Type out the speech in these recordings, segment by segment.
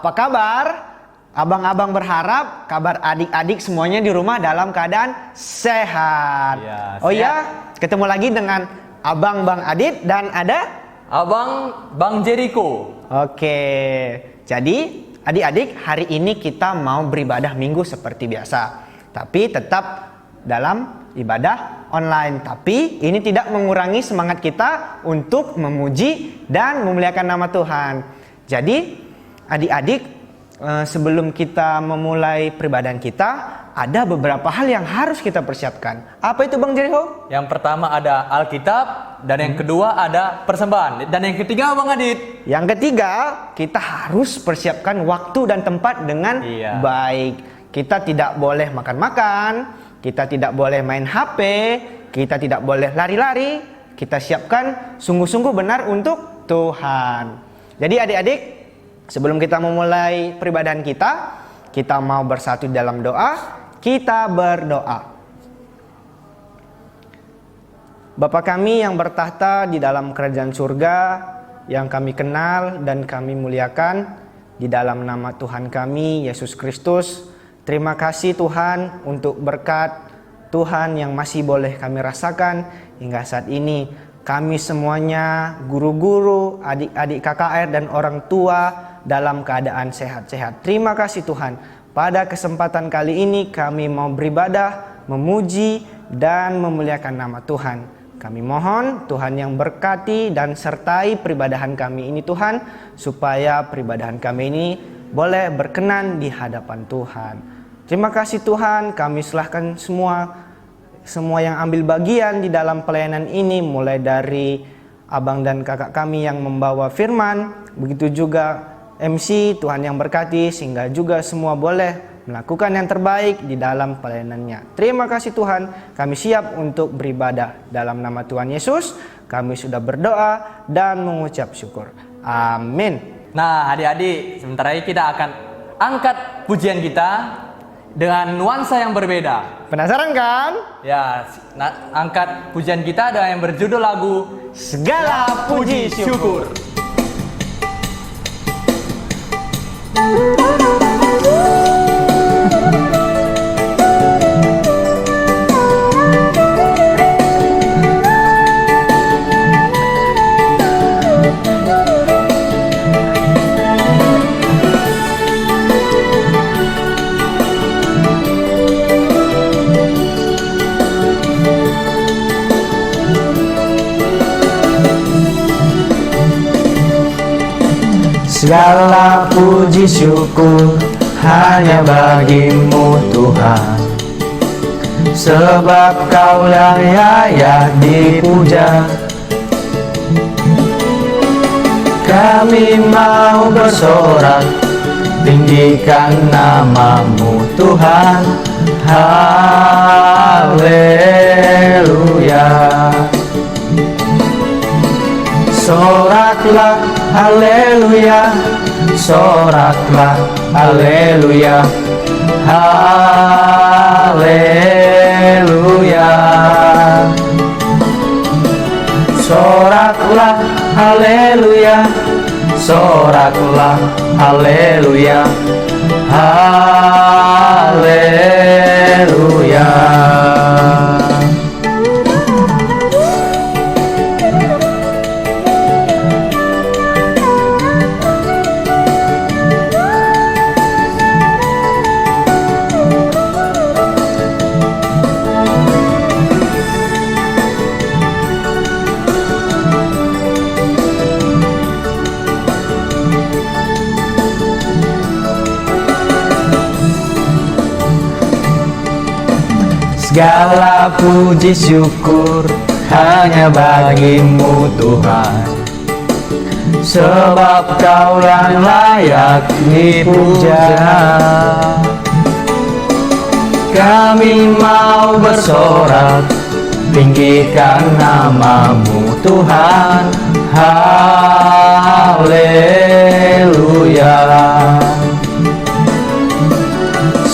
Apa kabar? Abang-abang berharap kabar adik-adik semuanya di rumah dalam keadaan sehat. Ya, oh sehat. iya, ketemu lagi dengan Abang Bang Adit dan ada Abang Bang Jericho. Oke, jadi adik-adik hari ini kita mau beribadah minggu seperti biasa. Tapi tetap dalam ibadah online. Tapi ini tidak mengurangi semangat kita untuk memuji dan memuliakan nama Tuhan. Jadi adik-adik, sebelum kita memulai peribadahan kita, ada beberapa hal yang harus kita persiapkan. Apa itu Bang Jericho? Yang pertama ada Alkitab, dan yang kedua ada persembahan, dan yang ketiga Bang Adit. Yang ketiga, kita harus persiapkan waktu dan tempat dengan baik. Kita tidak boleh makan-makan, kita tidak boleh main HP, kita tidak boleh lari-lari. Kita siapkan sungguh-sungguh benar untuk Tuhan. Jadi adik-adik, sebelum kita memulai peribadahan kita mau bersatu dalam doa. Kita berdoa. Bapa kami yang bertahta di dalam kerajaan surga, yang kami kenal dan kami muliakan, di dalam nama Tuhan kami, Yesus Kristus, terima kasih Tuhan untuk berkat Tuhan yang masih boleh kami rasakan hingga saat ini. Kami semuanya, guru-guru, adik-adik KKR dan orang tua dalam keadaan sehat-sehat. Terima kasih Tuhan. Pada kesempatan kali ini kami mau beribadah, memuji dan memuliakan nama Tuhan. Kami mohon Tuhan yang berkati dan sertai peribadahan kami ini Tuhan, supaya peribadahan kami ini boleh berkenan di hadapan Tuhan. Terima kasih Tuhan, kami serahkan semua yang ambil bagian di dalam pelayanan ini, mulai dari abang dan kakak kami yang membawa firman, begitu juga MC, Tuhan yang berkati sehingga juga semua boleh melakukan yang terbaik di dalam pelayanannya. Terima kasih Tuhan, kami siap untuk beribadah dalam nama Tuhan Yesus. Kami sudah berdoa dan mengucap syukur. Amin. Nah adik-adik, sebentar lagi kita akan angkat pujian kita dengan nuansa yang berbeda. Penasaran kan? Ya, angkat pujian kita dengan yang berjudul lagu Segala puji syukur. Segala puji syukur hanya bagimu Tuhan, sebab Kau layak dipuja. Kami mau bersorak, tinggikan namamu Tuhan. Haleluya. Soraklah, haleluya. Soraklah, haleluya. Haleluya. Soraklah, haleluya. Soraklah, haleluya. Haleluya. Segala puji syukur hanya bagimu Tuhan, sebab Kau yang layak dipuja. Kami mau bersorak, tinggikan namamu Tuhan. Haleluya.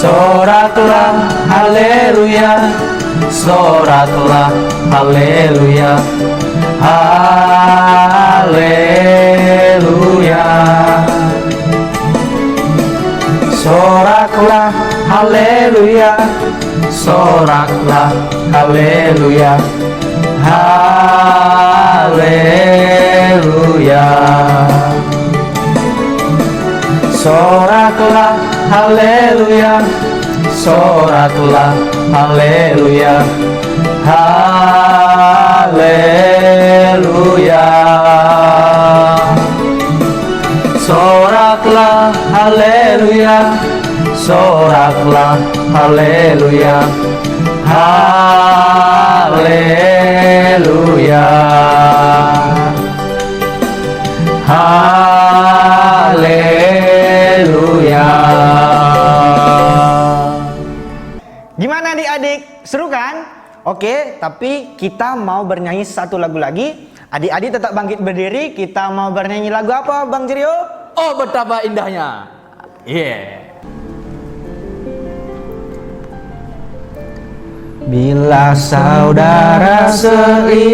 Soraklah, haleluya. Soraklah, haleluya. Haleluya. Soraklah haleluya, soraklah haleluya, haleluya. Soraklah haleluya, soraklah haleluya, haleluya. Soraklah haleluya, soraklah haleluya, haleluya, haleluya. Gimana adik-adik? Seru kan? Oke, tapi kita mau bernyanyi satu lagu lagi. Adik-adik tetap bangkit berdiri. Kita mau bernyanyi lagu apa, Bang Jirio? Oh, betapa indahnya. Bila saudara seiman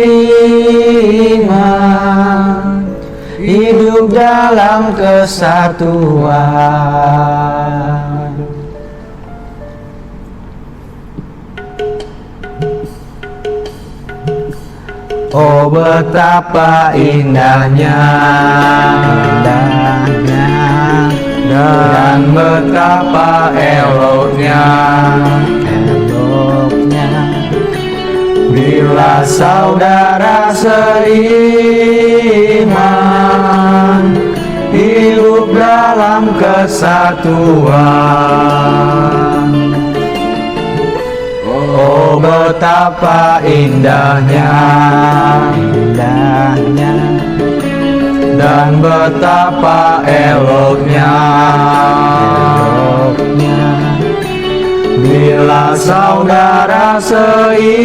hidup dalam kesatuan, oh betapa indahnya, dan betapa eloknya, bila saudara seiman hidup dalam kesatuan. Oh betapa indahnya, dan betapa eloknya, bila saudara seiman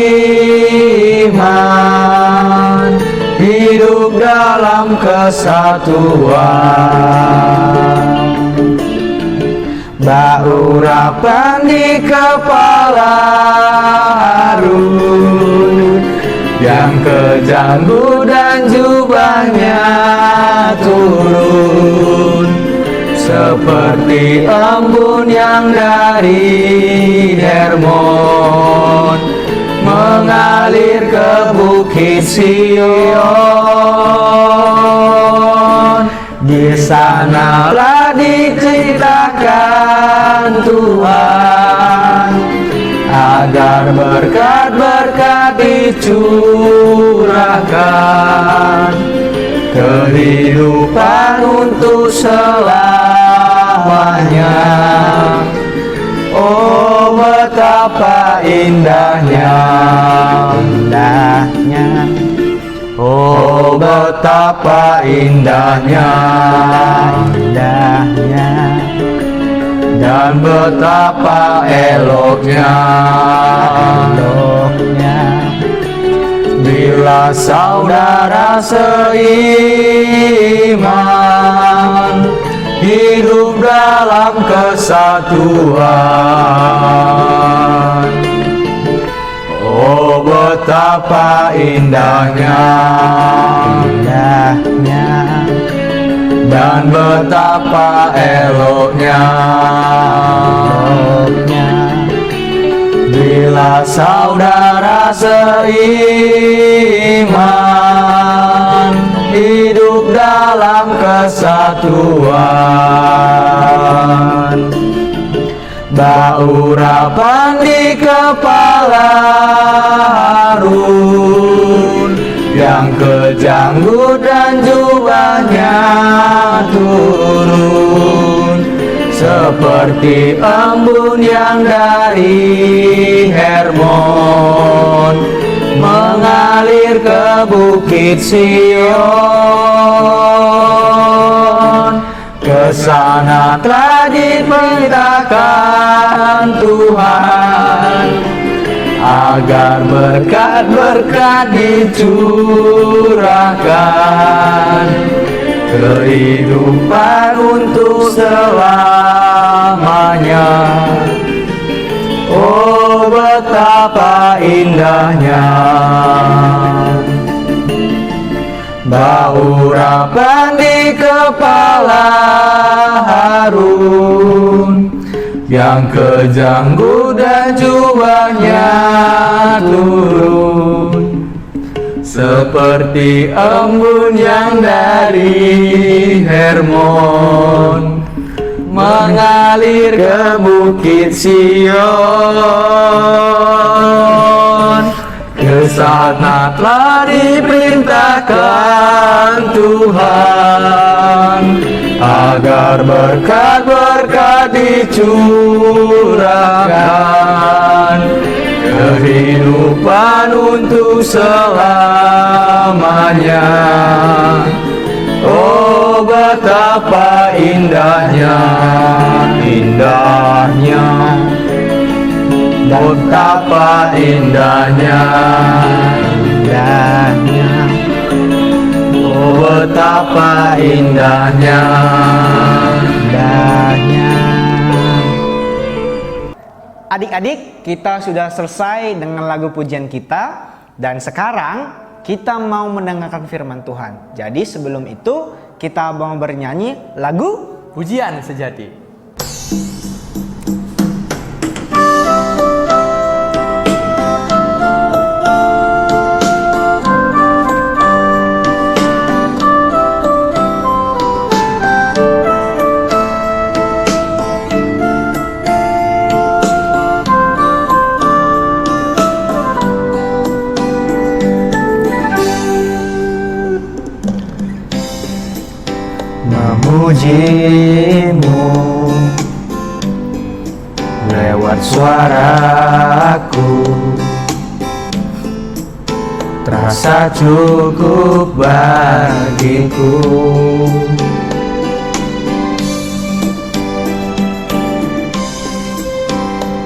hidup dalam kesatuan. Berurapan di kepala Harun, yang kejanggu dan jubahnya turun, seperti embun yang dari Hermon mengalir ke bukit Sion. Di sanalah diceritakan Tuhan, agar berkat-berkat dicurahkan, kehidupan untuk selamanya. Oh betapa indahnya, oh betapa indahnya, dan betapa eloknya, bila saudara seiman hidup dalam kesatuan. Oh betapa indahnya, dan betapa eloknya, bila saudara seiman hidup dalam kesatuan. Berurapan di kepala Harun, yang kejanggu dan jubahnya turun, seperti embun yang dari Hermon mengalir ke bukit Sion. Kesana telah diperintahkan Tuhan, agar berkat-berkat dicurahkan, kehidupan untuk selamanya. Oh betapa indahnya, berurapan di kepala Harun, yang kejang dan jubahnya turun, seperti embun yang dari Hermon mengalir ke bukit Sion. Ke sana telah diperintahkan Tuhan agar berkat-berkat dicurahkan, kehidupan untuk selamanya. Oh, betapa indahnya, indahnya, betapa indahnya, indahnya. Oh, betapa indahnya, indahnya. Adik-adik, kita sudah selesai dengan lagu pujian kita. Dan sekarang kita mau mendengarkan firman Tuhan. Jadi sebelum itu kita mau bernyanyi lagu Pujian Sejati. Memujimu lewat suaraku, terasa cukup bagiku.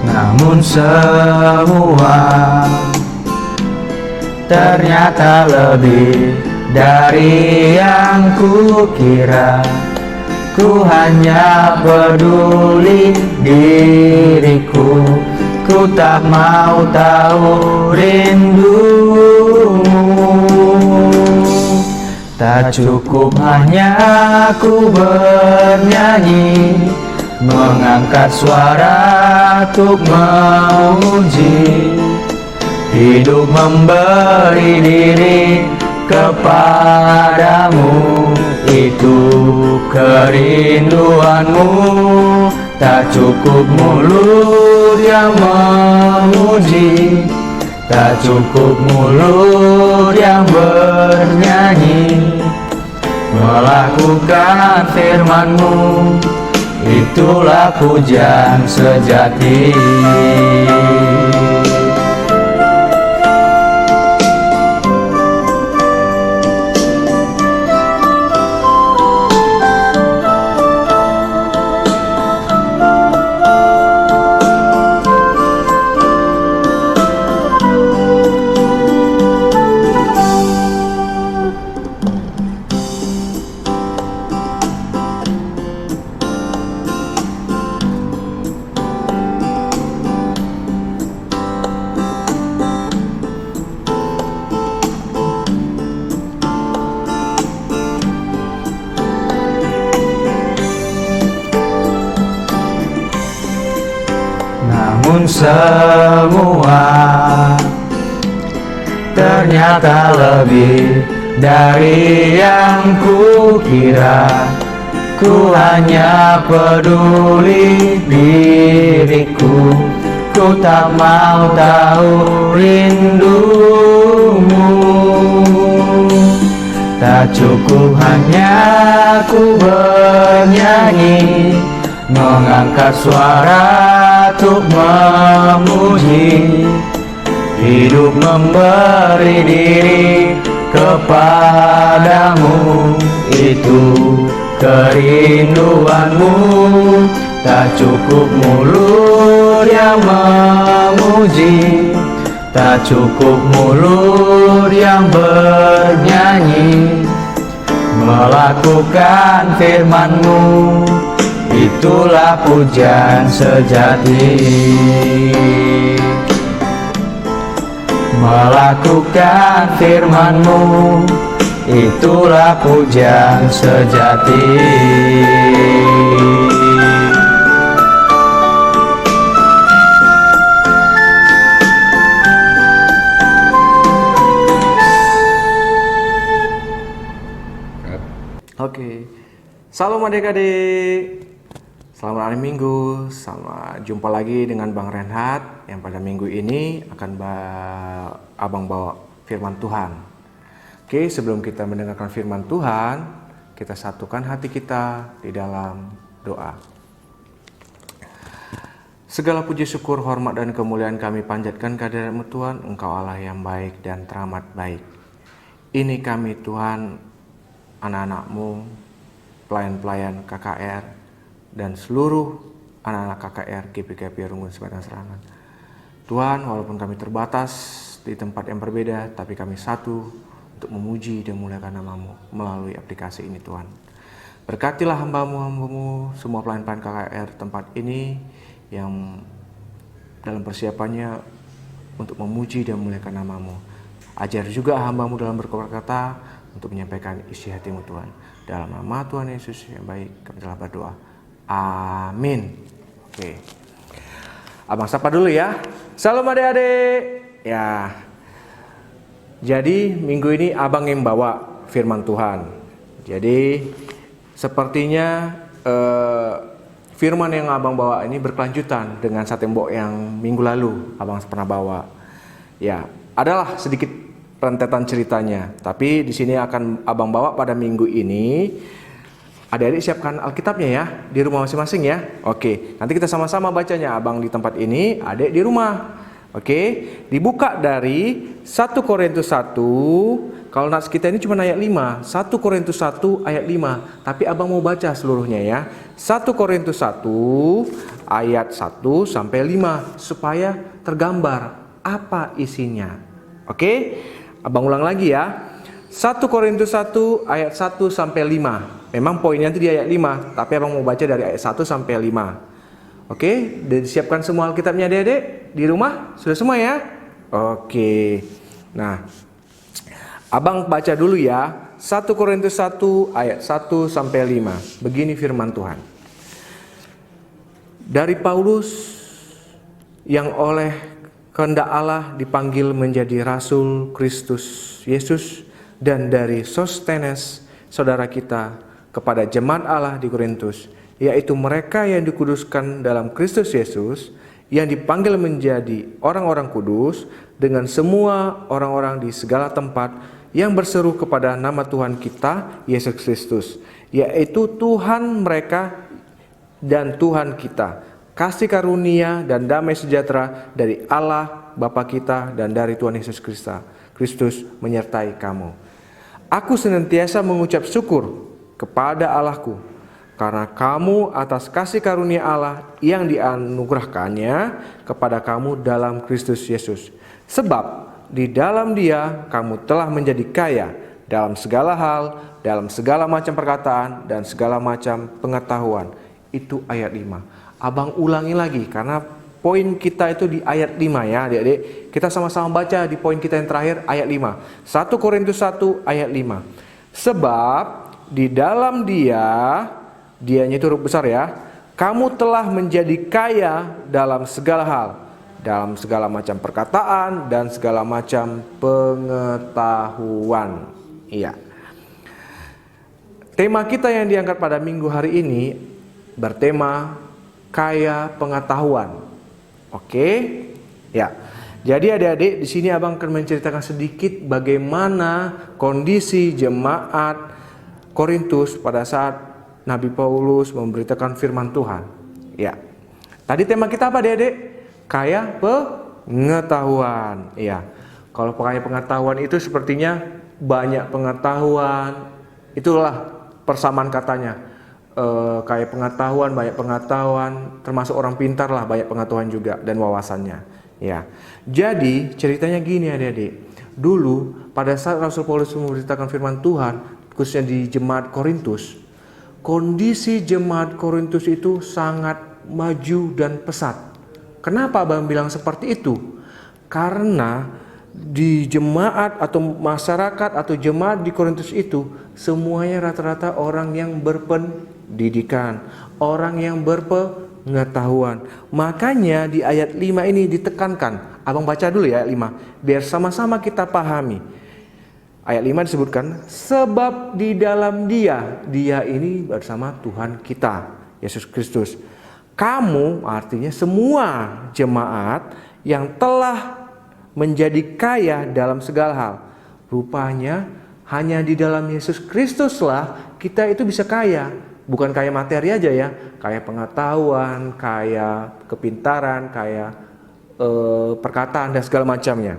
Namun semua ternyata lebih dari yang kukira. Ku hanya peduli diriku, ku tak mau tahu rindumu. Tak cukup hanya ku bernyanyi, mengangkat suara untuk memuji. Hidup memberi diri kepadamu, itu kerinduanmu. Tak cukup mulut yang memuji, tak cukup mulut yang bernyanyi. Melakukan firman-Mu, itulah pujian sejati. Namun semua ternyata lebih dari yang kukira. Ku hanya peduli diriku, ku tak mau tahu rindumu. Tak cukup hanya ku bernyanyi, mengangkat suara untuk memuji. Hidup memberi diri kepadamu, itu kerinduanmu. Tak cukup mulut yang memuji, tak cukup mulut yang bernyanyi. Melakukan firman-Mu, itulah pujian sejati. Melakukan firman-Mu, itulah pujian sejati. Shalom adik-adik. Selamat hari Minggu. Selamat jumpa lagi dengan Bang Renhat yang pada minggu ini akan abang bawa firman Tuhan. Oke, sebelum kita mendengarkan firman Tuhan, kita satukan hati kita di dalam doa. Segala puji syukur, hormat dan kemuliaan kami panjatkan kehadirat-Mu Tuhan. Engkau Allah yang baik dan teramat baik. Ini kami Tuhan, anak-anak-Mu, pelayan-pelayan KKR, dan seluruh anak-anak KKR GPKP Runggun Sebatang Serangan. Tuhan, walaupun kami terbatas di tempat yang berbeda, tapi kami satu untuk memuji dan memuliakan nama-Mu melalui aplikasi ini Tuhan. Berkatilah hamba-Mu, semua pelayan-pelayan KKR tempat ini yang dalam persiapannya untuk memuji dan memuliakan nama-Mu. Ajar juga hamba-Mu dalam berkata untuk menyampaikan isi hati-Mu Tuhan. Dalam nama Tuhan Yesus yang baik kami telah berdoa. Amin. Oke. Abang sapa dulu ya. Salam adik-adik. Ya. Jadi minggu ini abang yang bawa firman Tuhan. Jadi sepertinya firman yang abang bawa ini berkelanjutan dengan satembok yang minggu lalu abang pernah bawa. Ya, adalah sedikit rentetan ceritanya, tapi di sini akan abang bawa pada minggu ini. Adik-adik siapkan Alkitabnya ya di rumah masing-masing ya. Oke, nanti kita sama-sama bacanya. Abang di tempat ini, adik di rumah. Oke, dibuka dari 1 Korintus 1. Kalau nats kita ini cuma ayat 5. 1 Korintus 1 ayat 5. Tapi abang mau baca seluruhnya ya. 1 Korintus 1 ayat 1 sampai 5 supaya tergambar apa isinya. Oke? Abang ulang lagi ya. 1 Korintus 1 ayat 1 sampai 5. Memang poinnya itu di ayat 5, tapi abang mau baca dari ayat 1 sampai 5. Oke, disiapkan semua Alkitabnya adik-adik di rumah? Sudah semua ya? Oke. Nah, abang baca dulu ya. 1 Korintus 1 ayat 1 sampai 5. Begini firman Tuhan. Dari Paulus yang oleh kehendak Allah dipanggil menjadi Rasul Kristus Yesus, dan dari Sostenes saudara kita kepada jemaat Allah di Korintus, yaitu mereka yang dikuduskan dalam Kristus Yesus, yang dipanggil menjadi orang-orang kudus, dengan semua orang-orang di segala tempat yang berseru kepada nama Tuhan kita Yesus Kristus, yaitu Tuhan mereka dan Tuhan kita. Kasih karunia dan damai sejahtera dari Allah Bapa kita dan dari Tuhan Yesus Kristus menyertai kamu. Aku senantiasa mengucap syukur kepada Allahku karena kamu atas kasih karunia Allah yang dianugerahkannya kepada kamu dalam Kristus Yesus. Sebab di dalam Dia kamu telah menjadi kaya dalam segala hal, dalam segala macam perkataan dan segala macam pengetahuan. Itu ayat 5. Abang ulangi lagi karena poin kita itu di ayat 5 ya adik-adik. Kita sama-sama baca di poin kita yang terakhir ayat 5. 1 Korintus 1 ayat 5. Sebab di dalam dianya itu huruf besar ya, kamu telah menjadi kaya dalam segala hal, dalam segala macam perkataan dan segala macam pengetahuan. Iya. Tema kita yang diangkat pada minggu hari ini bertema kaya pengetahuan. Oke? Ya. Jadi adik-adik, di sini abang akan menceritakan sedikit bagaimana kondisi jemaat Korintus pada saat Nabi Paulus memberitakan firman Tuhan. Ya. Tadi tema kita apa adik-adik? Kaya pengetahuan. Ya. Kalau kaya pengetahuan itu sepertinya banyak pengetahuan. Itulah persamaan katanya. Kaya pengetahuan, banyak pengetahuan, termasuk orang pintar lah, banyak pengetahuan juga dan wawasannya. Ya, jadi ceritanya gini adik-adik. Dulu pada saat Rasul Paulus memberitakan firman Tuhan, khususnya di jemaat Korintus, kondisi jemaat Korintus itu sangat maju dan pesat. Kenapa abang bilang seperti itu? Karena di jemaat atau masyarakat atau jemaat di Korintus itu semuanya rata-rata orang yang berpendidikan, orang yang berpengetahuan. Makanya di ayat 5 ini ditekankan. Abang baca dulu ya ayat 5 biar sama-sama kita pahami. Ayat 5 disebutkan, sebab di dalam dia ini bersama Tuhan kita, Yesus Kristus. Kamu, artinya semua jemaat yang telah menjadi kaya dalam segala hal. Rupanya hanya di dalam Yesus Kristuslah kita itu bisa kaya. Bukan kaya materi aja ya, kaya pengetahuan, kaya kepintaran, kaya perkataan dan segala macamnya.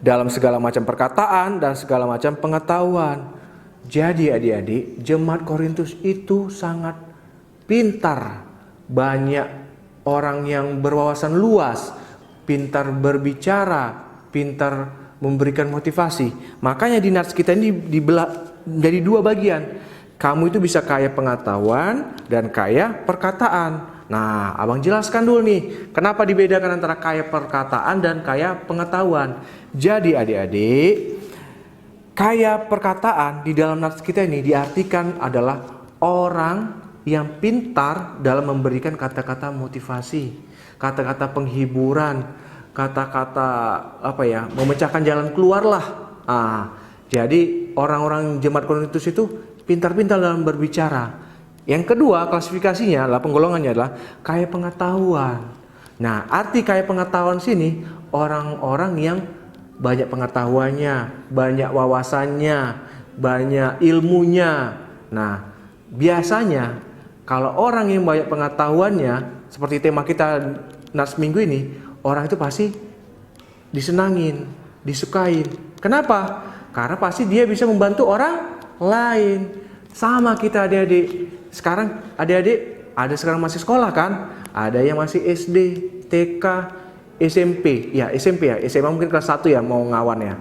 Dalam segala macam perkataan dan segala macam pengetahuan. Jadi adik-adik, jemaat Korintus itu sangat pintar. Banyak orang yang berwawasan luas, pintar berbicara, pintar memberikan motivasi. Makanya di nats kita ini dibelah dari dua bagian. Kamu itu bisa kaya pengetahuan dan kaya perkataan. Nah, abang jelaskan dulu nih, kenapa dibedakan antara kaya perkataan dan kaya pengetahuan. Jadi adik-adik, kaya perkataan di dalam nats kita ini diartikan adalah orang yang pintar dalam memberikan kata-kata motivasi, kata-kata penghiburan, kata-kata memecahkan jalan keluar lah. Jadi orang-orang jemaat Korintus itu pintar-pintar dalam berbicara. Yang kedua, klasifikasinya adalah penggolongannya adalah kaya pengetahuan. Nah, arti kaya pengetahuan sini orang-orang yang banyak pengetahuannya, banyak wawasannya, banyak ilmunya. Nah, biasanya kalau orang yang banyak pengetahuannya, seperti tema kita nats minggu ini, orang itu pasti disenangin, disukain. Kenapa? Karena pasti dia bisa membantu orang lain. Sama kita adik-adik. Sekarang adik-adik ada sekarang masih sekolah kan? Ada yang masih SD, TK, SMP. Ya SMP ya, SMA mungkin kelas 1 ya mau ngawan ya.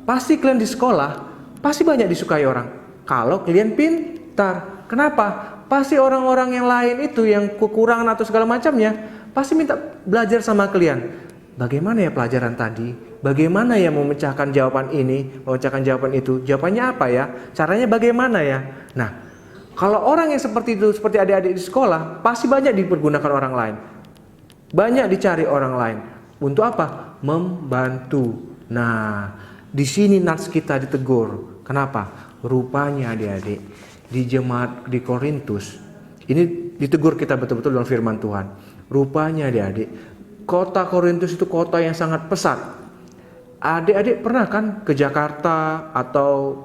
Pasti kalian di sekolah, pasti banyak disukai orang. Kalau kalian pintar. Kenapa? Pasti orang-orang yang lain itu yang kekurangan atau segala macamnya, pasti minta belajar sama kalian. Bagaimana ya pelajaran tadi? Bagaimana ya memecahkan jawaban ini, memecahkan jawaban itu? Jawabannya apa ya? Caranya bagaimana ya? Nah, kalau orang yang seperti itu, seperti adik-adik di sekolah, pasti banyak dipergunakan orang lain. Banyak dicari orang lain. Untuk apa? Membantu. Nah, di sini nats kita ditegur. Kenapa? Rupanya adik-adik, di jemaat di Korintus, ini ditegur kita betul-betul dalam firman Tuhan. Rupanya adik-adik, kota Korintus itu kota yang sangat pesat. Adik-adik pernah kan ke Jakarta atau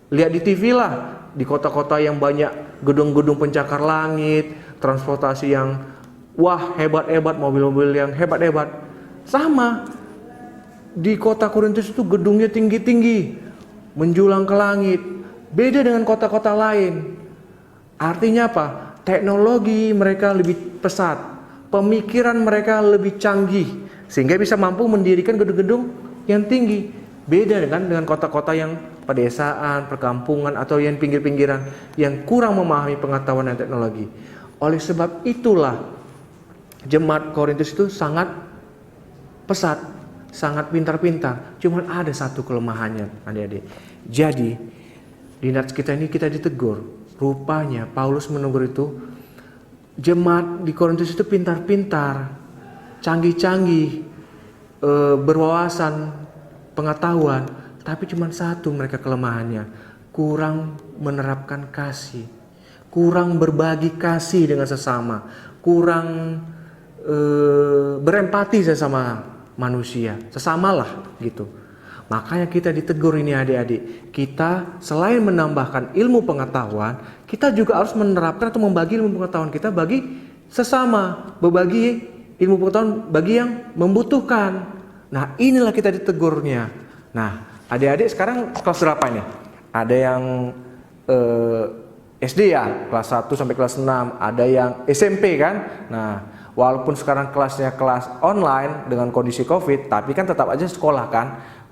lihat di TV lah, di kota-kota yang banyak gedung-gedung pencakar langit, transportasi yang wah hebat-hebat, mobil-mobil yang hebat-hebat. Sama di kota Korintus itu gedungnya tinggi-tinggi, menjulang ke langit. Beda dengan kota-kota lain. Artinya apa? Teknologi mereka lebih pesat, pemikiran mereka lebih canggih, sehingga bisa mampu mendirikan gedung-gedung yang tinggi. Beda dengan kota-kota yang pedesaan, perkampungan atau yang pinggir-pinggiran yang kurang memahami pengetahuan dan teknologi. Oleh sebab itulah jemaat Korintus itu sangat pesat, sangat pintar-pintar. Cuman ada satu kelemahannya, adik-adik. Jadi di nats kita ini kita ditegur. Rupanya Paulus menegur itu jemaat di Korintus itu pintar-pintar, canggih-canggih, berwawasan, pengetahuan, tapi cuma satu mereka kelemahannya, kurang menerapkan kasih, kurang berbagi kasih dengan sesama, kurang berempati sesama manusia, sesamalah gitu. Makanya kita ditegur ini adik-adik. Kita selain menambahkan ilmu pengetahuan, kita juga harus menerapkan atau membagi ilmu pengetahuan kita bagi sesama, berbagi ilmu pengetahuan bagi yang membutuhkan. Nah, inilah kita ditegurnya. Nah, adik-adik sekarang kelas berapa ini? Ada yang SD ya, kelas 1 sampai kelas 6, ada yang SMP kan? Nah, walaupun sekarang kelasnya kelas online dengan kondisi Covid, tapi kan tetap aja sekolah kan?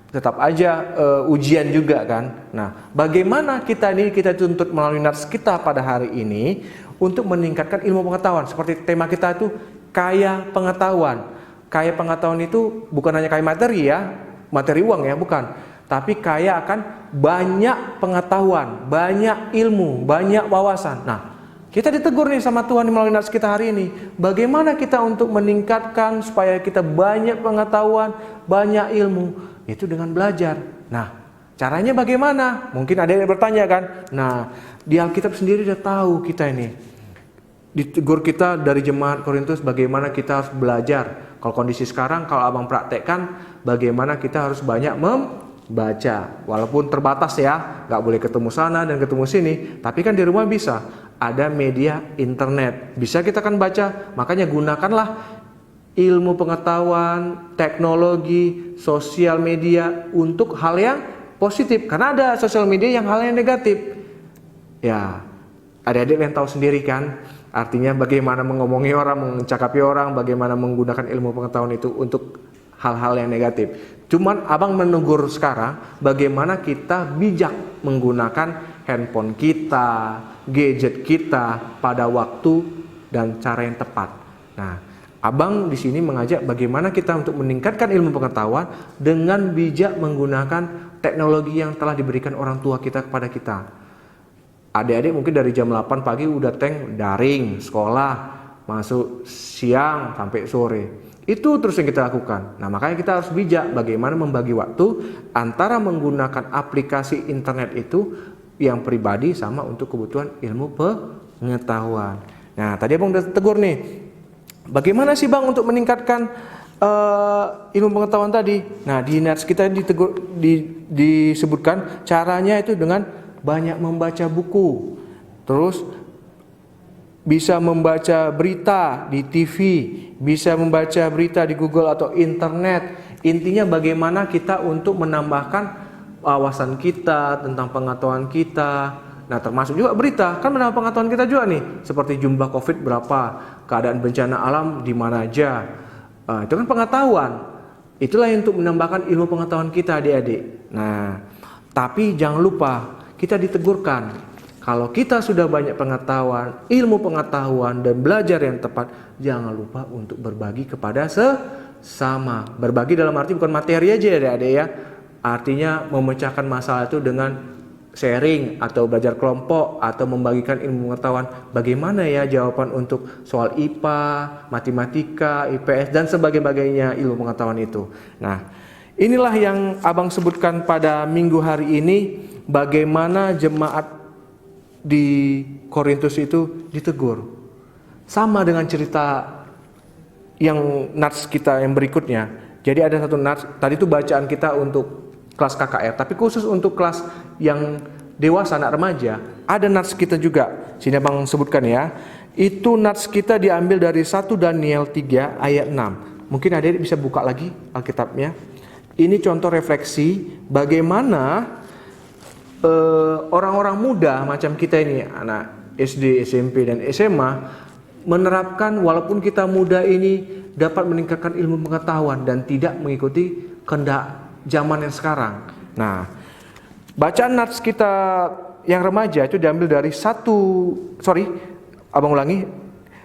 Tetap aja ujian juga kan. Nah, bagaimana kita tuntut melalui nats kita pada hari ini untuk meningkatkan ilmu pengetahuan. Seperti tema kita itu kaya pengetahuan. Kaya pengetahuan itu bukan hanya kaya materi ya, materi uang ya, bukan. Tapi kaya akan banyak pengetahuan, banyak ilmu, banyak wawasan. Nah, kita ditegur nih sama Tuhan melalui nats kita hari ini. Bagaimana kita untuk meningkatkan supaya kita banyak pengetahuan, banyak ilmu? Itu dengan belajar. Nah, Caranya bagaimana? Mungkin ada yang bertanya kan. Nah, di Alkitab sendiri udah tahu kita ini. Ditegur kita dari jemaat Korintus bagaimana kita harus belajar. Kalau kondisi sekarang, kalau abang praktekkan, bagaimana kita harus banyak membaca. Walaupun terbatas ya, nggak boleh ketemu sana dan ketemu sini. Tapi kan di rumah bisa. Ada media internet. Bisa kita kan baca. Makanya gunakanlah ilmu pengetahuan, teknologi, sosial media untuk hal yang positif. Karena ada sosial media yang hal yang negatif. Ya, adik-adik yang tahu sendiri kan. Artinya bagaimana mengomongi orang, mencakapi orang, bagaimana menggunakan ilmu pengetahuan itu untuk hal-hal yang negatif. Cuman abang menegur sekarang bagaimana kita bijak menggunakan handphone kita, gadget kita pada waktu dan cara yang tepat. Nah, abang di sini mengajak bagaimana kita untuk meningkatkan ilmu pengetahuan dengan bijak menggunakan teknologi yang telah diberikan orang tua kita kepada kita. Adik-adik mungkin dari jam 8 pagi udah daring, sekolah, masuk siang sampai sore. Itu terus yang kita lakukan. Nah, makanya kita harus bijak bagaimana membagi waktu antara menggunakan aplikasi internet itu yang pribadi sama untuk kebutuhan ilmu pengetahuan. Nah, tadi abang udah tegur nih. Bagaimana sih bang untuk meningkatkan ilmu pengetahuan tadi? Nah, di nats kita disebutkan caranya itu dengan banyak membaca buku, terus bisa membaca berita di TV, bisa membaca berita di Google atau internet. Intinya bagaimana kita untuk menambahkan wawasan kita tentang pengetahuan kita. Nah, termasuk juga berita, kan menambah pengetahuan kita juga nih, seperti jumlah COVID berapa, keadaan bencana alam di mana aja. Itu kan pengetahuan. Itulah yang untuk menambahkan ilmu pengetahuan kita, adik-adik. Nah, tapi jangan lupa kita ditegurkan, kalau kita sudah banyak pengetahuan, ilmu pengetahuan dan belajar yang tepat, jangan lupa untuk berbagi kepada sesama. Berbagi dalam arti bukan materi aja ya adik-adik ya. Artinya memecahkan masalah itu dengan sharing atau belajar kelompok atau membagikan ilmu pengetahuan. Bagaimana ya jawaban untuk soal IPA, matematika, IPS dan sebagainya ilmu pengetahuan itu. Nah, inilah yang abang sebutkan pada minggu hari ini. Bagaimana jemaat di Korintus itu ditegur. Sama dengan cerita yang nats kita yang berikutnya. Jadi ada satu nats, tadi itu bacaan kita untuk kelas KKR, tapi khusus untuk kelas yang dewasa, anak remaja, ada nats kita juga. Sini abang sebutkan ya. Itu nats kita diambil dari 1 Daniel 3 ayat 6. Mungkin adik bisa buka lagi Alkitabnya. Ini contoh refleksi bagaimana orang-orang muda macam kita ini, anak SD, SMP dan SMA, menerapkan walaupun kita muda ini dapat meningkatkan ilmu pengetahuan dan tidak mengikuti kehendak zaman yang sekarang. Nah, bacaan nats kita yang remaja itu diambil dari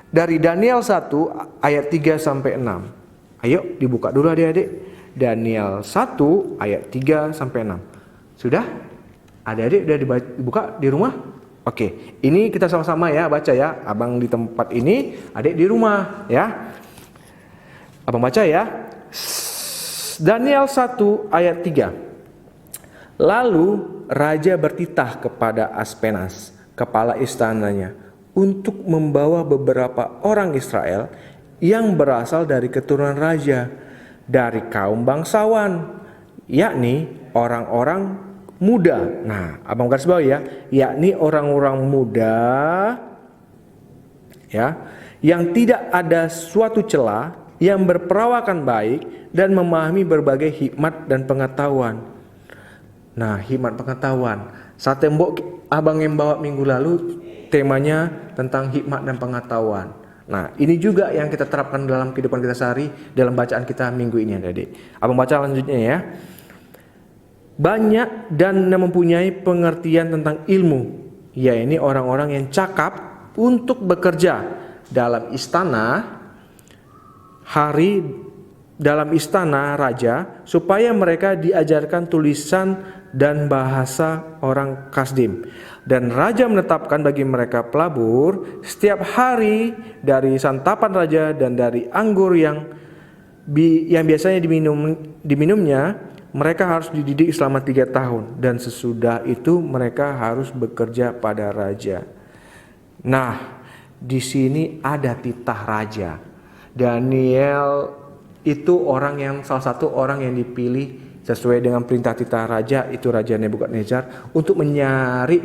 dari Daniel 1 ayat 3 sampai 6. Ayo dibuka dulu adik-adik. Daniel 1 ayat 3 sampai 6. Sudah? Adik-adik udah dibuka di rumah? Oke, ini kita sama-sama ya baca ya. Abang di tempat ini, adik di rumah ya. Abang baca ya. Daniel 1 ayat 3. Lalu raja bertitah kepada Aspenas, kepala istananya, untuk membawa beberapa orang Israel yang berasal dari keturunan raja, dari kaum bangsawan, yakni orang-orang muda. Nah, abang garis bawah ya, yakni orang-orang muda ya, yang tidak ada suatu celah, yang berperawakan baik dan memahami berbagai hikmat dan pengetahuan. Nah, hikmat pengetahuan. Saat tembok abang yang bawa minggu lalu temanya tentang hikmat dan pengetahuan. Nah, ini juga yang kita terapkan dalam kehidupan kita sehari dalam bacaan kita minggu ini, adik-adik. Abang baca lanjutnya ya. Banyak dan mempunyai pengertian tentang ilmu, yaitu orang-orang yang cakap untuk bekerja dalam istana raja, supaya mereka diajarkan tulisan dan bahasa orang Kasdim. Dan raja menetapkan bagi mereka pelabur setiap hari dari santapan raja dan dari anggur yang biasanya diminumnya mereka harus dididik selama 3 tahun. Dan sesudah itu mereka harus bekerja pada raja. Nah, di sini ada titah raja. Daniel itu salah satu orang yang dipilih sesuai dengan perintah titah raja, itu Raja Nebukadnezar, untuk mencari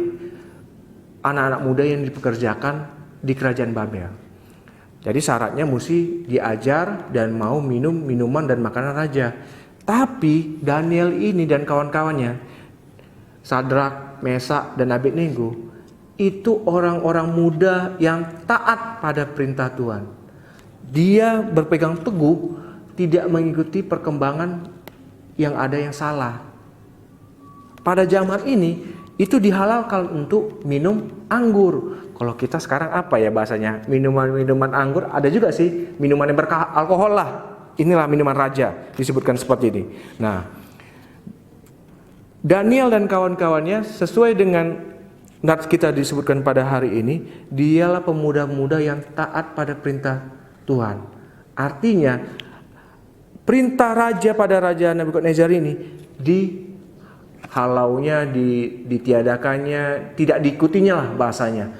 anak-anak muda yang dipekerjakan di kerajaan Babel. Jadi syaratnya mesti diajar dan mau minum minuman dan makanan raja. Tapi Daniel ini dan kawan-kawannya, Sadrak, Mesak, dan Abednego, itu orang-orang muda yang taat pada perintah Tuhan. Dia berpegang teguh, tidak mengikuti perkembangan yang ada yang salah. Pada zaman ini, itu dihalalkan untuk minum anggur. Kalau kita sekarang apa ya bahasanya? Minuman-minuman anggur, ada juga sih minuman yang beralkohol lah. Inilah minuman raja, disebutkan seperti ini. Nah, Daniel dan kawan-kawannya sesuai dengan nats kita disebutkan pada hari ini, dialah pemuda-pemuda yang taat pada perintah Tuhan. Artinya, perintah raja pada Raja Nebukadnezar ini dihalaunya, ditiadakannya, tidak diikutinya lah bahasanya.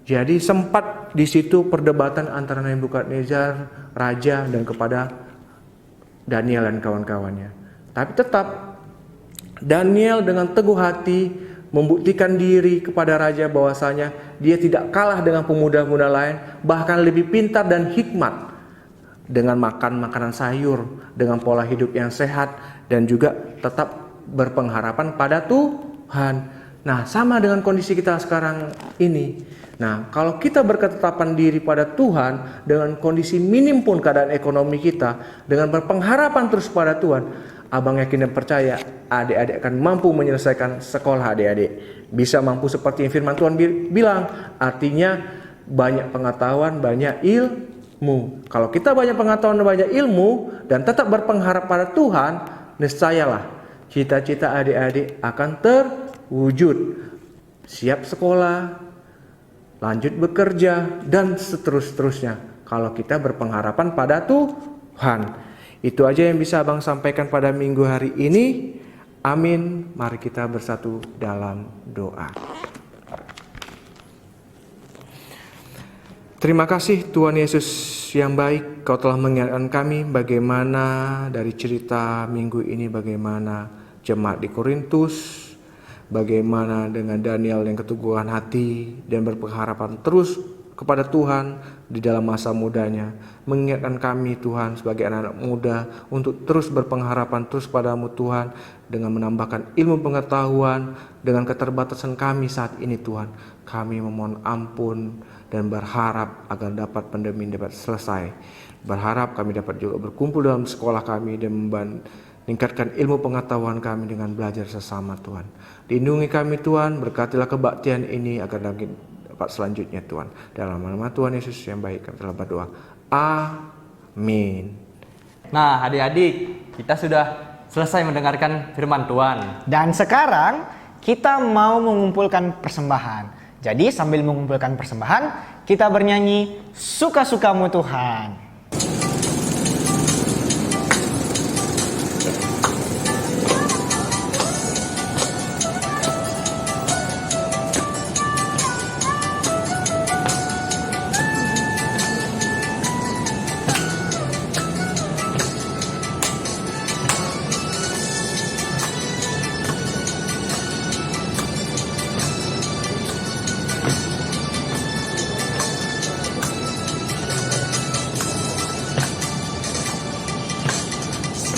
Jadi sempat di situ perdebatan antara Nebukadnezar, raja, dan kepada Daniel dan kawan-kawannya. Tapi tetap Daniel dengan teguh hati membuktikan diri kepada raja bahwasanya dia tidak kalah dengan pemuda-pemuda lain, bahkan lebih pintar dan hikmat dengan makan makanan sayur, dengan pola hidup yang sehat, dan juga tetap berpengharapan pada Tuhan. Nah, sama dengan kondisi kita sekarang ini. Nah, kalau kita berketetapan diri pada Tuhan dengan kondisi minim pun keadaan ekonomi kita, dengan berpengharapan terus pada Tuhan, abang yakin dan percaya adik-adik akan mampu menyelesaikan sekolah adik-adik. Bisa mampu seperti yang firman Tuhan bilang, artinya banyak pengetahuan, banyak ilmu. Kalau kita banyak pengetahuan dan banyak ilmu dan tetap berpengharap pada Tuhan, niscayalah cita-cita adik-adik akan terwujud. Siap sekolah, lanjut bekerja, dan seterusnya. Kalau kita berpengharapan pada Tuhan. Itu aja yang bisa abang sampaikan pada minggu hari ini. Amin. Mari kita bersatu dalam doa. Terima kasih Tuhan Yesus yang baik, Kau telah mengingatkan kami bagaimana dari cerita minggu ini, bagaimana jemaat di Korintus, bagaimana dengan Daniel yang keteguhan hati dan berpengharapan terus kepada Tuhan di dalam masa mudanya. Mengingatkan kami Tuhan sebagai anak-anak muda untuk terus berpengharapan terus padamu Tuhan, dengan menambahkan ilmu pengetahuan dengan keterbatasan kami saat ini Tuhan. Kami memohon ampun dan berharap agar dapat pandemi dapat selesai. Berharap kami dapat juga berkumpul dalam sekolah kami dan meningkatkan ilmu pengetahuan kami dengan belajar sesama Tuhan. Lindungi kami Tuhan, berkatilah kebaktian ini agar dapat selanjutnya Tuhan. Dalam nama Tuhan Yesus yang baik kami telah berdoa. Amin. Nah, adik-adik, kita sudah selesai mendengarkan firman Tuhan. Dan sekarang kita mau mengumpulkan persembahan. Jadi sambil mengumpulkan persembahan, kita bernyanyi Suka-Sukamu Tuhan.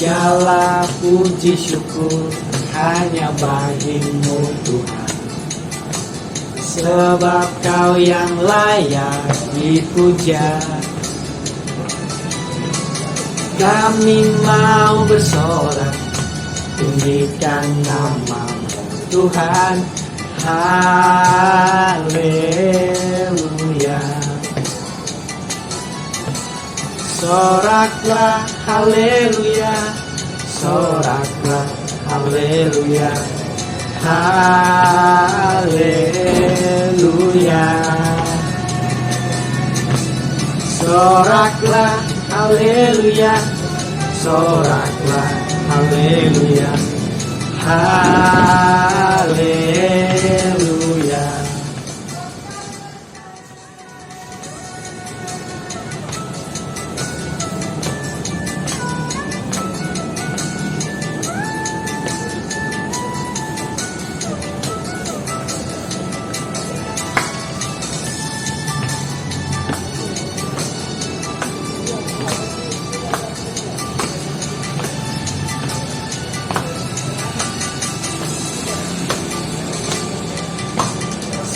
Segala puji syukur hanya bagimu Tuhan, sebab Kau yang layak dipuja. Kami mau bersorak, tinggikan nama-Mu Tuhan. Haleluya. Soraklah, haleluya. Soraklah, haleluya. Haleluya. Soraklah, haleluya. Soraklah, haleluya. haleluya.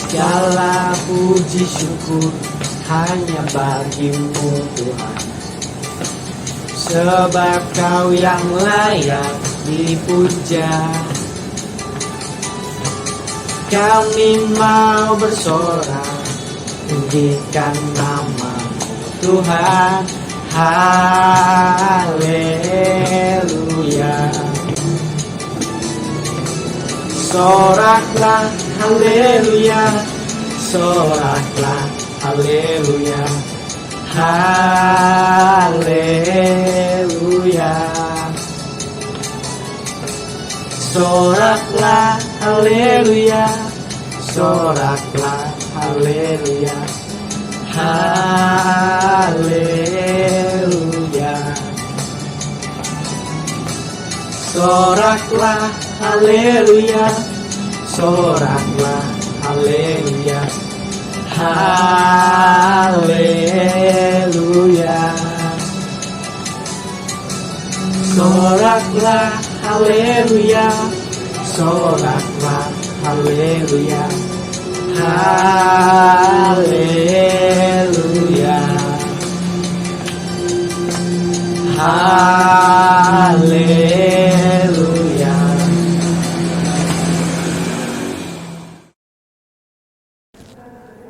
Segala puji syukur hanya bagimu Tuhan, sebab Kau yang layak dipuja. Kami mau bersorak, tinggikan nama-Mu Tuhan, haleluya. Soraklah, haleluya, soraklah, haleluya, haleluya. Soraklah, haleluya, soraklah, haleluya, haleluya. Soraklah, haleluya, soraklah, haleluya, haleluya. Soraklah, haleluya, soraklah, haleluya, haleluya, haleluya.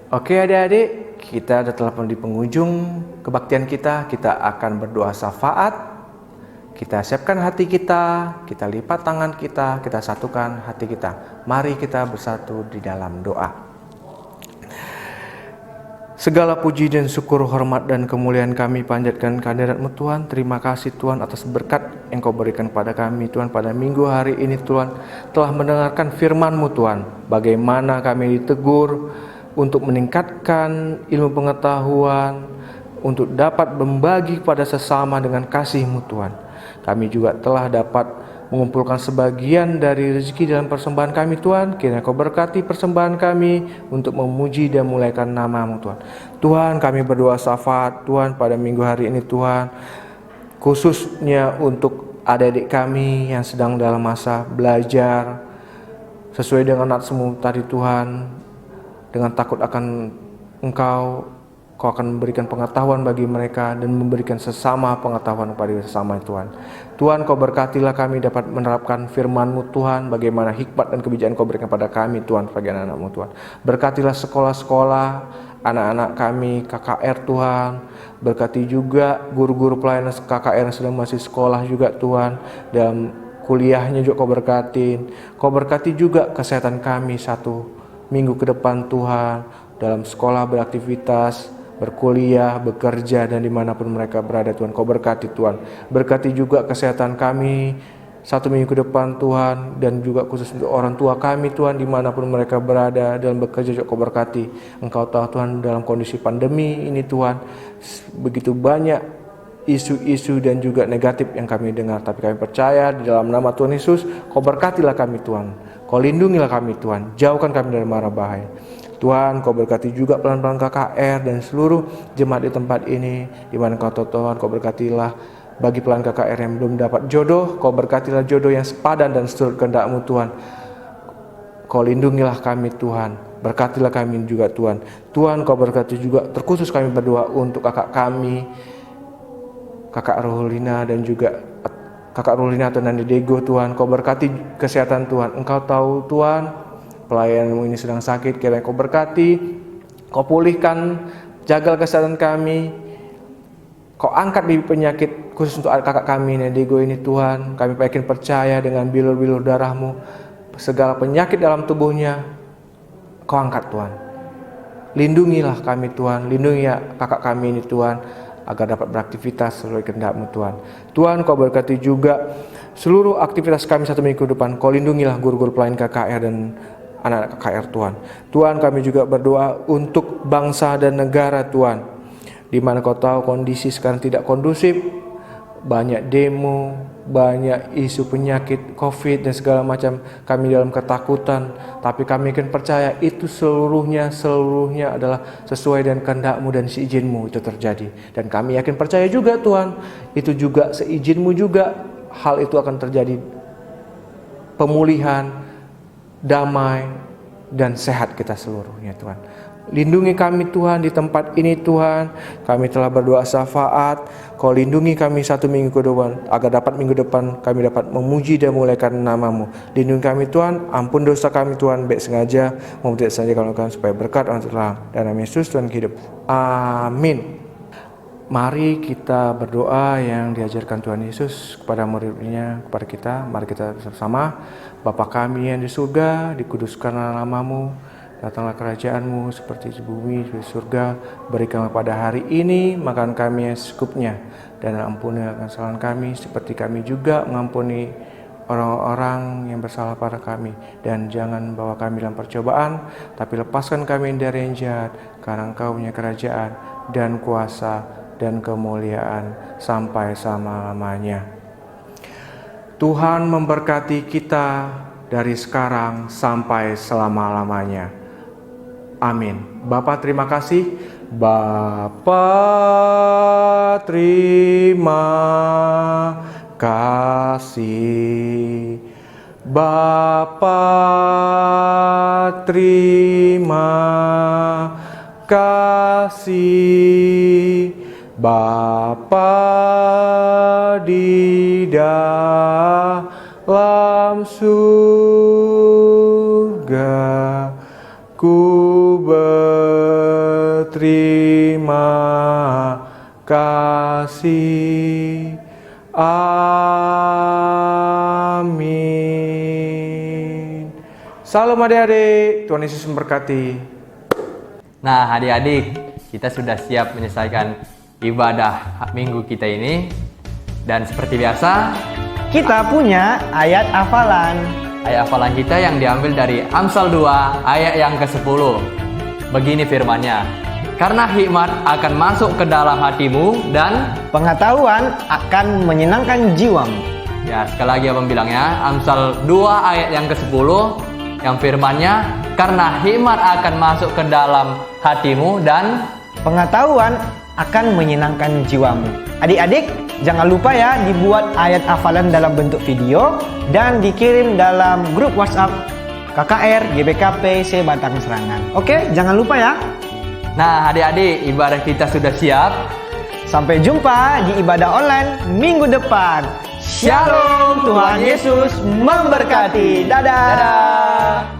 Oke adik-adik, kita telah di penghujung kebaktian kita. Kita akan berdoa syafaat. Kita siapkan hati kita lipat tangan kita satukan hati kita. Mari kita bersatu di dalam doa. Segala puji dan syukur, hormat dan kemuliaan kami panjatkan kehadirat-Mu Tuhan. Terima kasih Tuhan atas berkat yang Kau berikan pada kami Tuhan pada minggu hari ini Tuhan. Telah mendengarkan firman-Mu Tuhan. Bagaimana kami ditegur untuk meningkatkan ilmu pengetahuan, untuk dapat membagi kepada sesama dengan kasih-Mu Tuhan. Kami juga telah dapat mengumpulkan sebagian dari rezeki dalam persembahan kami Tuhan. Kiranya Kau berkati persembahan kami untuk memuji dan memuliakan nama-Mu Tuhan. Tuhan, kami berdoa syafaat Tuhan pada minggu hari ini Tuhan, khususnya untuk adik-adik kami yang sedang dalam masa belajar sesuai dengan nats-Mu tadi Tuhan. Dengan takut akan Engkau, Kau akan memberikan pengetahuan bagi mereka dan memberikan sesama pengetahuan kepada sesama Tuhan. Tuhan, Kau berkatilah kami dapat menerapkan firman-Mu Tuhan, bagaimana hikmat dan kebijaksanaan Kau berikan pada kami Tuhan sebagai anak-anak-Mu Tuhan. Berkatilah sekolah-sekolah, anak-anak kami, KKR Tuhan. Berkati juga guru-guru pelayanan KKR yang sedang masih sekolah juga Tuhan. Dan kuliahnya juga Kau berkatin. Kau berkati juga kesehatan kami satu minggu ke depan Tuhan, dalam sekolah beraktivitas, berkuliah, bekerja, dan dimanapun mereka berada Tuhan. Kau berkati Tuhan. Berkati juga kesehatan kami satu minggu ke depan Tuhan, dan juga khusus untuk orang tua kami Tuhan, dimanapun mereka berada dalam bekerja juga Kau berkati. Engkau tahu Tuhan dalam kondisi pandemi ini Tuhan, begitu banyak isu-isu dan juga negatif yang kami dengar, tapi kami percaya di dalam nama Tuhan Yesus Kau berkatilah kami Tuhan. Kau lindungilah kami Tuhan, jauhkan kami dari mara bahaya. Tuhan, Kau berkati juga pelan-pelan KKR dan seluruh jemaat di tempat ini, di mana Kau tahu Tuhan, Kau berkatilah bagi pelan KKR yang belum dapat jodoh, Kau berkatilah jodoh yang sepadan dan seturut kehendak-Mu Tuhan. Kau lindungilah kami Tuhan, berkatilah kami juga Tuhan. Tuhan, Kau berkati juga, terkhusus kami berdoa untuk kakak kami, kakak Rohulina dan juga kakak Rulina atau Nandi Dego Tuhan. Kau berkati kesehatan Tuhan. Engkau tahu Tuhan, pelayan-Mu ini sedang sakit, kiranya Kau berkati, Kau pulihkan, jaga kesehatan kami. Kau angkat bibit penyakit khusus untuk kakak kami Nandi Dego ini Tuhan. Kami yakin percaya dengan bilur-bilur darah-Mu, segala penyakit dalam tubuhnya Kau angkat Tuhan. Lindungilah kami Tuhan, lindungi kakak kami ini Tuhan. agar dapat beraktivitas sesuai kehendak-Mu Tuhan. Tuhan, Kau berkati juga seluruh aktivitas kami satu minggu depan. Kau lindungilah guru-guru pelayan KKR dan anak-anak KKR Tuhan. Tuhan, kami juga berdoa untuk bangsa dan negara Tuhan, di mana Kau tahu kondisi sekarang tidak kondusif, banyak demo, banyak isu penyakit COVID dan segala macam. Kami dalam ketakutan, tapi kami akan percaya itu seluruhnya adalah sesuai dengan kehendak-Mu dan seizin-Mu itu terjadi. Dan kami yakin percaya juga Tuhan, itu juga seizin-Mu juga hal itu akan terjadi, pemulihan, damai, dan sehat kita seluruhnya Tuhan. Lindungi kami Tuhan di tempat ini Tuhan. Kami telah berdoa syafaat. Kau lindungi kami satu minggu ke depan, agar dapat minggu depan kami dapat memuji dan memuliakan nama-Mu. Lindungi kami Tuhan. Ampun dosa kami Tuhan, baik sengaja maupun tidak sengaja, kalau kami supaya berkat orang terang dan nama Yesus Tuhan hidup. Amin. Mari kita berdoa yang diajarkan Tuhan Yesus kepada murid-muridnya, kepada kita. Mari kita bersama. Bapa kami yang di surga, dikuduskanlah nama-Mu. Datanglah kerajaan-Mu seperti di bumi, di surga. Berikanlah pada hari ini makan kami yang secukupnya, dan ampunilah kesalahan kami seperti kami juga mengampuni orang-orang yang bersalah pada kami. Dan jangan bawa kami dalam percobaan, tapi lepaskan kami dari yang jahat, karena Engkau punya kerajaan dan kuasa dan kemuliaan sampai selama-lamanya. Tuhan memberkati kita dari sekarang sampai selama-lamanya. Amin. Bapa terima kasih. Bapa terima kasih. Bapa terima kasih. Bapa di dalam surga, ku berterima kasih. Amin. Salam adik-adik, Tuhan Yesus memberkati. Nah, adik-adik, kita sudah siap menyelesaikan ibadah minggu kita ini. Dan seperti biasa, Kita punya ayat hafalan. ayat hafalan kita yang diambil dari Amsal 2 ayat yang ke-10. Begini firman-Nya, karena hikmat akan masuk ke dalam hatimu dan Pengetahuan akan menyenangkan jiwamu. ya, sekali lagi abang bilangnya, Amsal 2 ayat yang ke-10 yang firman-Nya, karena hikmat akan masuk ke dalam hatimu dan Pengetahuan akan menyenangkan jiwamu. Adik-adik, jangan lupa ya dibuat ayat hafalan dalam bentuk video dan dikirim dalam grup WhatsApp KKR GBKP Sebatang Serangan. Oke, jangan lupa ya. nah, adik-adik, ibadah kita sudah siap. Sampai jumpa di ibadah online minggu depan. Shalom, Tuhan Yesus memberkati. Dadah. Dadah.